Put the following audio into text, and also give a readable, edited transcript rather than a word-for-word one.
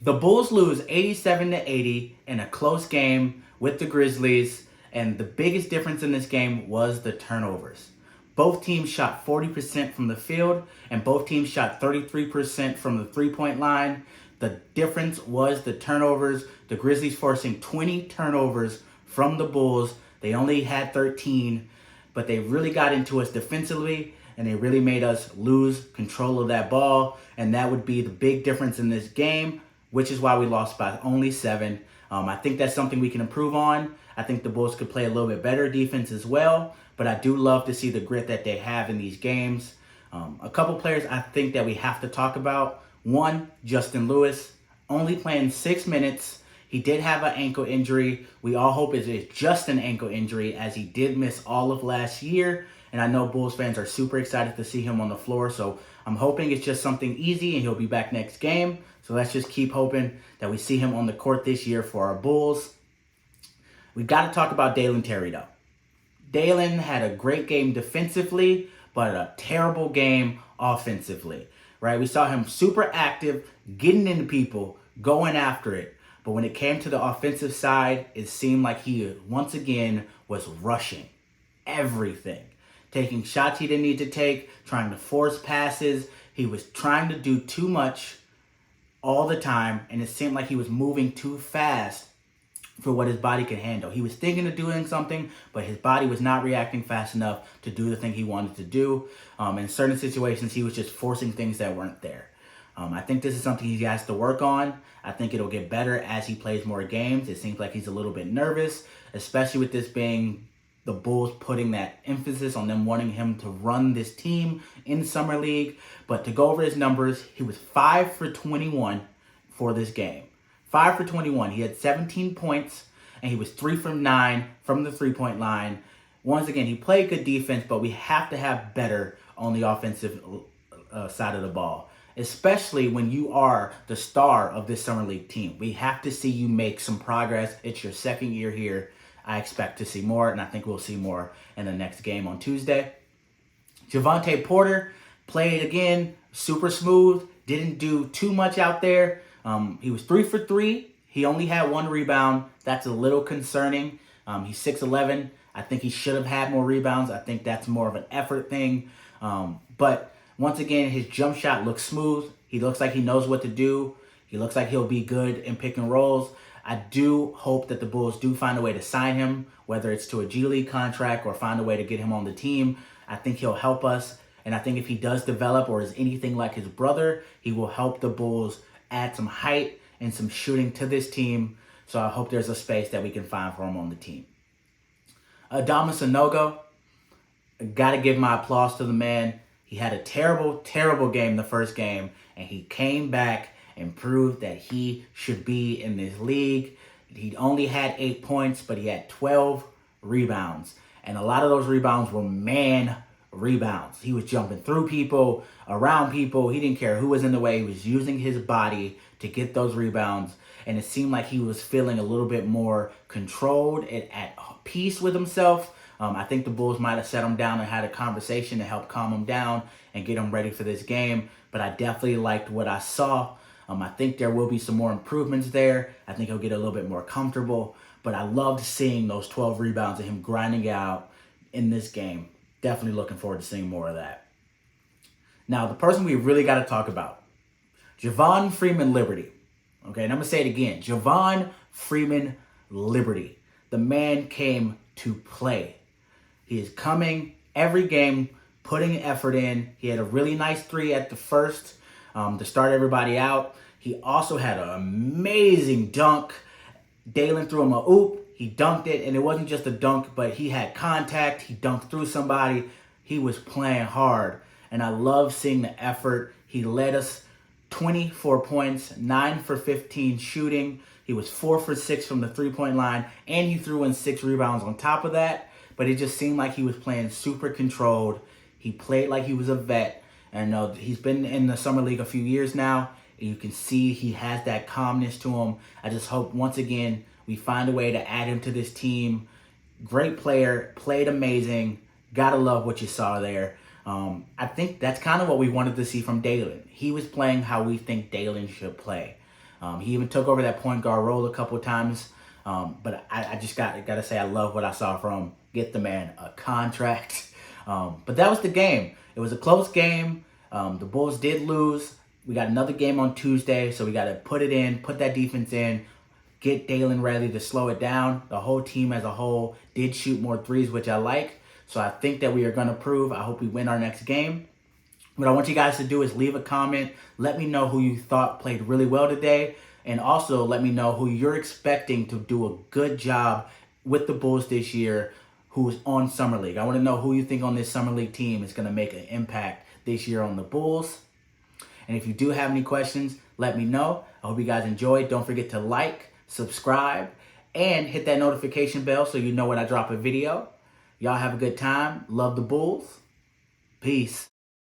The Bulls lose 87-80 in a close game with the Grizzlies, and the biggest difference in this game was the turnovers. Both teams shot 40% from the field, and both teams shot 33% from the three-point line. The difference was the turnovers. The Grizzlies forcing 20 turnovers from the Bulls. They only had 13, but they really got into us defensively, and they really made us lose control of that ball, and that would be the big difference in this game, which is why we lost by only 7. I think that's something we can improve on. I think the Bulls could play a little bit better defense as well, but I do love to see the grit that they have in these games. A couple players I think that we have to talk about. One, Justin Lewis, only playing 6 minutes. He did have an ankle injury. We all hope it is just an ankle injury, as he did miss all of last year. And I know Bulls fans are super excited to see him on the floor, so I'm hoping it's just something easy and he'll be back next game. So let's just keep hoping that we see him on the court this year for our Bulls. We got to talk about Dalen Terry, though. Dalen had a great game defensively, but a terrible game offensively, right? We saw him super active, getting into people, going after it. But when it came to the offensive side, it seemed like he once again was rushing everything. Taking shots he didn't need to take, trying to force passes. He was trying to do too much all the time, and it seemed like he was moving too fast for what his body could handle. He was thinking of doing something, but his body was not reacting fast enough to do the thing he wanted to do. In certain situations, he was just forcing things that weren't there. I think this is something he has to work on. I think it'll get better as he plays more games. It seems like he's a little bit nervous, especially with this being the Bulls putting that emphasis on them wanting him to run this team in Summer League. But to go over his numbers, he was 5 for 21 for this game. 5 for 21. He had 17 points, and he was 3 from 9 from the three-point line. Once again, he played good defense, but we have to have better on the offensive side of the ball, especially when you are the star of this Summer League team. We have to see you make some progress. It's your second year here. I expect to see more, and I think we'll see more in the next game on Tuesday. Javonte Porter played again, super smooth, didn't do too much out there. He was 3 for 3. He only had 1 rebound. That's a little concerning. He's 6'11". I think he should have had more rebounds. I think that's more of an effort thing. But once again, his jump shot looks smooth. He looks like he knows what to do. He looks like he'll be good in pick and rolls. I do hope that the Bulls do find a way to sign him, whether it's to a G League contract or find a way to get him on the team. I think he'll help us. And I think if he does develop or is anything like his brother, he will help the Bulls add some height and some shooting to this team. So I hope there's a space that we can find for him on the team. Adama Sanogo, got to give my applause to the man. He had a terrible, terrible game the first game, and he came back and proved that he should be in this league. He only had 8 points, but he had 12 rebounds. And a lot of those rebounds were man rebounds. He was jumping through people, around people. He didn't care who was in the way. He was using his body to get those rebounds. And it seemed like he was feeling a little bit more controlled and at peace with himself. I think the Bulls might have set him down and had a conversation to help calm him down and get him ready for this game. But I definitely liked what I saw. I think there will be some more improvements there. I think he'll get a little bit more comfortable. But I loved seeing those 12 rebounds and him grinding out in this game. Definitely looking forward to seeing more of that. Now, the person we really got to talk about, Javon Freeman Liberty. Okay, and I'm going to say it again. Javon Freeman Liberty. The man came to play. He is coming every game, putting effort in. He had a really nice 3 at the first to start everybody out. He also had an amazing dunk. Dalen threw him a oop. He dunked it, and it wasn't just a dunk, but he had contact. He dunked through somebody. He was playing hard, and I love seeing the effort. He led us 24 points, 9 for 15 shooting. He was 4 for 6 from the three-point line, and he threw in 6 rebounds on top of that. But it just seemed like he was playing super controlled. He played like he was a vet. And he's been in the Summer League a few years now. And you can see he has that calmness to him. I just hope, once again, we find a way to add him to this team. Great player, played amazing. Gotta love what you saw there. I think that's kind of what we wanted to see from Dalen. He was playing how we think Dalen should play. He even took over that point guard role a couple times. But I just gotta say I love what I saw from him. Get the man a contract. But that was the game. It was a close game. The Bulls did lose. We got another game on Tuesday, so we got to put it in, put that defense in, get Dalen ready to slow it down. The whole team as a whole did shoot more threes, which I like. So I think that we are going to prove. I hope we win our next game. What I want you guys to do is leave a comment. Let me know who you thought played really well today. And also let me know who you're expecting to do a good job with the Bulls this year, who's on Summer League. I want to know who you think on this Summer League team is going to make an impact this year on the Bulls. And if you do have any questions, let me know. I hope you guys enjoyed. Don't forget to like, subscribe, and hit that notification bell so you know when I drop a video. Y'all have a good time. Love the Bulls. Peace.